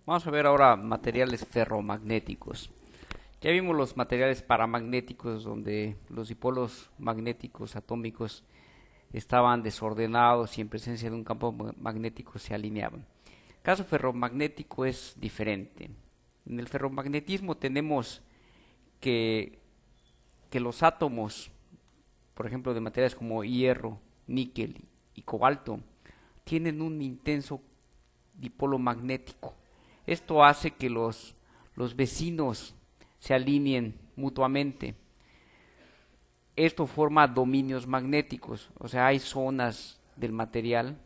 Vamos a ver ahora materiales ferromagnéticos. Ya vimos los materiales paramagnéticos donde los dipolos magnéticos atómicos estaban desordenados y en presencia de un campo magnético se alineaban. El caso ferromagnético es diferente. En el ferromagnetismo tenemos que, que los átomos, por ejemplo, de materiales como hierro, níquel y cobalto, tienen un intenso dipolo magnético. Esto hace que los vecinos se alineen mutuamente. Esto forma dominios magnéticos, o sea, hay zonas del material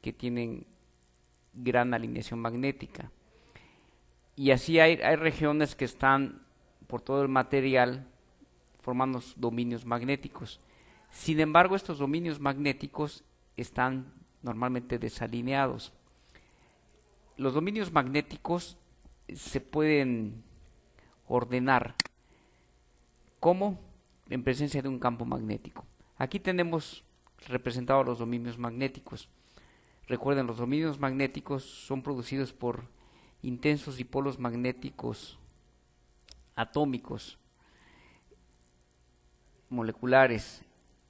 que tienen gran alineación magnética. Y así hay regiones que están por todo el material formando dominios magnéticos. Sin embargo, estos dominios magnéticos están normalmente desalineados. Los dominios magnéticos se pueden ordenar como en presencia de un campo magnético. Aquí tenemos representados los dominios magnéticos. Recuerden, los dominios magnéticos son producidos por intensos dipolos magnéticos atómicos, moleculares.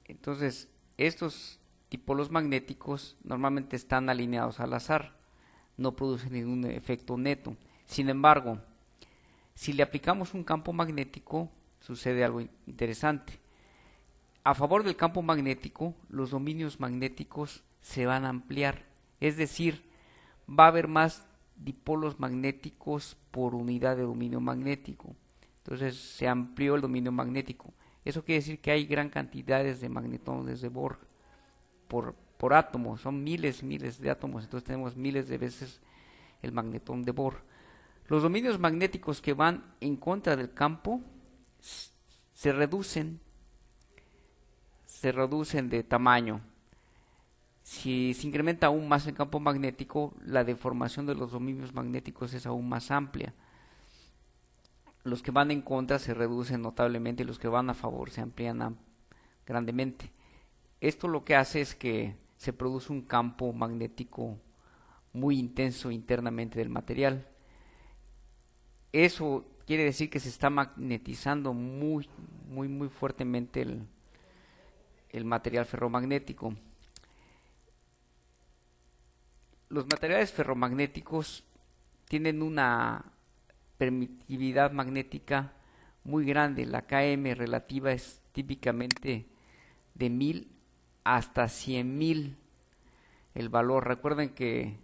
Entonces, estos dipolos magnéticos normalmente están alineados al azar, no producen ningún efecto neto. Sin embargo, si le aplicamos un campo magnético, sucede algo interesante. A favor del campo magnético, los dominios magnéticos se van a ampliar, es decir, va a haber más dipolos magnéticos por unidad de dominio magnético. Entonces se amplió el dominio magnético. Eso quiere decir que hay gran cantidades de magnetones de Bohr por átomo, son miles y miles de átomos, entonces tenemos miles de veces el magnetón de Bohr. Los dominios magnéticos que van en contra del campo se reducen, se reducen de tamaño. Si se incrementa aún más el campo magnético, la deformación de los dominios magnéticos es aún más amplia. Los que van en contra se reducen notablemente y los que van a favor se amplían grandemente. Esto lo que hace es que se produce un campo magnético muy intenso internamente del material. Eso quiere decir que se está magnetizando muy fuertemente el material ferromagnético. Los materiales ferromagnéticos tienen una permitividad magnética muy grande. La Km relativa es típicamente de 1000 hasta 100.000 el valor. Recuerden que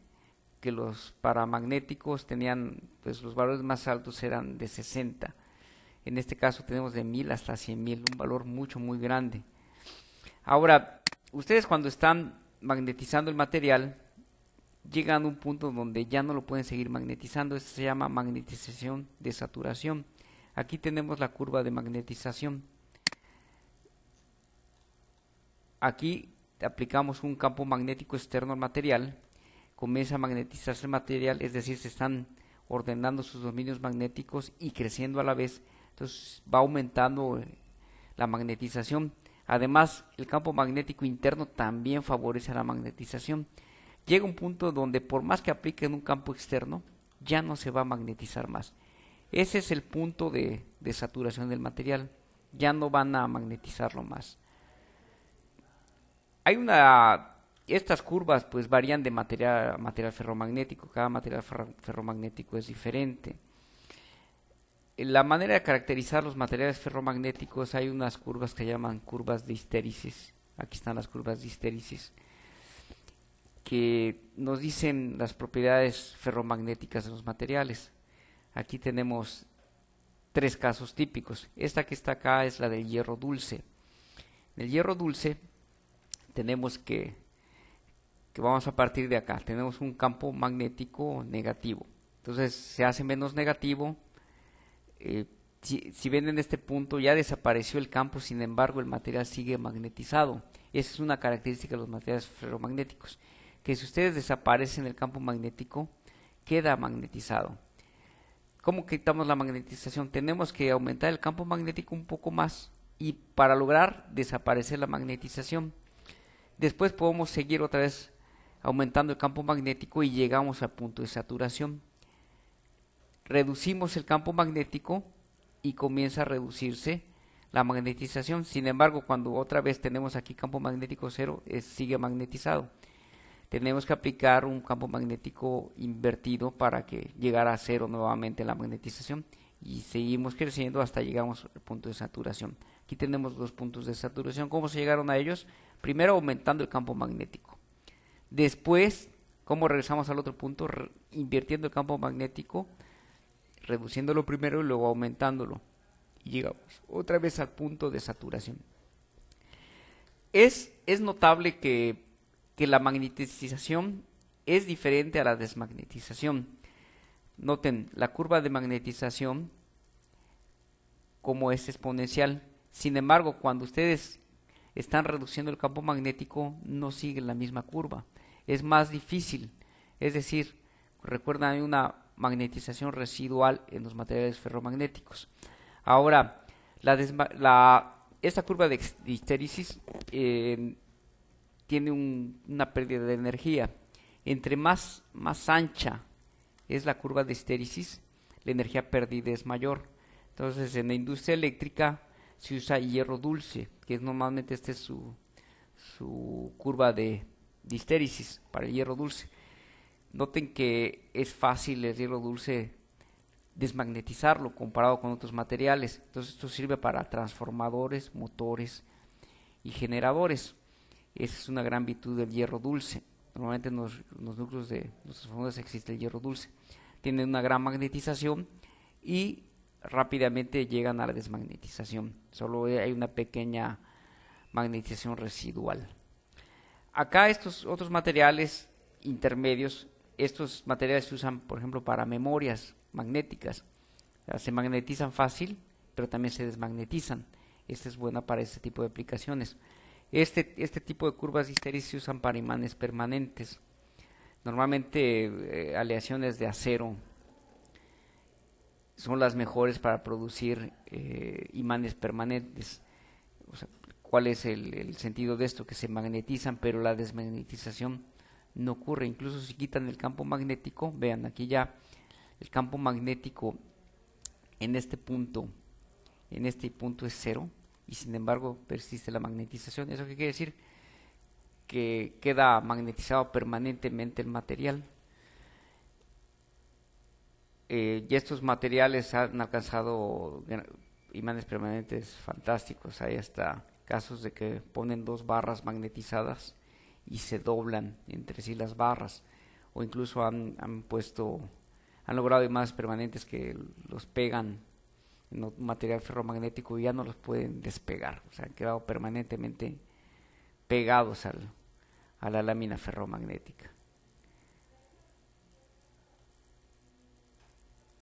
los paramagnéticos tenían, pues los valores más altos eran de 60. En este caso tenemos de 1000 hasta 100.000, un valor muy grande. Ahora, ustedes cuando están magnetizando el material, llegan a un punto donde ya no lo pueden seguir magnetizando. Esto se llama magnetización de saturación. Aquí tenemos la curva de magnetización. Aquí aplicamos un campo magnético externo al material, comienza a magnetizarse el material, es decir, se están ordenando sus dominios magnéticos y creciendo a la vez, entonces va aumentando la magnetización. Además, el campo magnético interno también favorece a la magnetización. Llega un punto donde por más que apliquen un campo externo, ya no se va a magnetizar más. Ese es el punto de saturación del material, ya no van a magnetizarlo más. Estas curvas pues varían de material a material ferromagnético, cada material ferromagnético es diferente. La manera de caracterizar los materiales ferromagnéticos, hay unas curvas que llaman curvas de histéresis. Aquí están las curvas de histéresis que nos dicen las propiedades ferromagnéticas de los materiales. Aquí tenemos tres casos típicos. Esta que está acá es la del hierro dulce. En el hierro dulce tenemos que vamos a partir de acá. Tenemos un campo magnético negativo. Entonces se hace menos negativo. Si ven en este punto ya desapareció el campo, sin embargo el material sigue magnetizado. Esa es una característica de los materiales ferromagnéticos, que si ustedes desaparecen el campo magnético, queda magnetizado. ¿Cómo quitamos la magnetización? Tenemos que aumentar el campo magnético un poco más y para lograr desaparecer la magnetización. Después podemos seguir otra vez aumentando el campo magnético y llegamos al punto de saturación. reducimos el campo magnético y comienza a reducirse la magnetización. Sin embargo, cuando otra vez tenemos aquí campo magnético cero, sigue magnetizado. Tenemos que aplicar un campo magnético invertido para que llegara a cero nuevamente la magnetización, y seguimos creciendo hasta llegamos al punto de saturación. Aquí tenemos dos puntos de saturación. ¿Cómo se llegaron a ellos? Primero aumentando el campo magnético. Después, ¿cómo regresamos al otro punto? Invirtiendo el campo magnético, reduciéndolo primero y luego aumentándolo. Y llegamos otra vez al punto de saturación. Es notable que la magnetización es diferente a la desmagnetización. Noten, la curva de magnetización como es exponencial. Sin embargo, cuando ustedes están reduciendo el campo magnético, no siguen la misma curva. Es más difícil. Es decir, recuerdan, hay una magnetización residual en los materiales ferromagnéticos. Ahora, esta curva de histéresis tiene una pérdida de energía. Entre más ancha es la curva de histéresis, la energía perdida es mayor. Entonces, en la industria eléctrica se usa hierro dulce, que es normalmente su curva de histéresis para el hierro dulce. Noten que es fácil el hierro dulce desmagnetizarlo comparado con otros materiales. Entonces, esto sirve para transformadores, motores y generadores. Esa es una gran virtud del hierro dulce. Normalmente en los núcleos de los transformadores existe el hierro dulce. Tienen una gran magnetización y rápidamente llegan a la desmagnetización. Solo hay una pequeña magnetización residual. Acá estos otros materiales intermedios, estos materiales se usan, por ejemplo, para memorias magnéticas. O sea, se magnetizan fácil, pero también se desmagnetizan. Esta es buena para este tipo de aplicaciones. Este tipo de curvas de histéresis se usan para imanes permanentes. Normalmente aleaciones de acero son las mejores para producir imanes permanentes. O sea, ¿cuál es el sentido de esto? Que se magnetizan, pero la desmagnetización no ocurre. Incluso si quitan el campo magnético, vean aquí ya el campo magnético en este punto es cero, y sin embargo persiste la magnetización. ¿Eso qué quiere decir? Que queda magnetizado permanentemente el material. Y estos materiales han alcanzado imanes permanentes fantásticos. Hay hasta casos de que ponen dos barras magnetizadas y se doblan entre sí las barras, o incluso han logrado imanes permanentes que los pegan en un material ferromagnético y ya no los pueden despegar. O sea, han quedado permanentemente pegados a la lámina ferromagnética.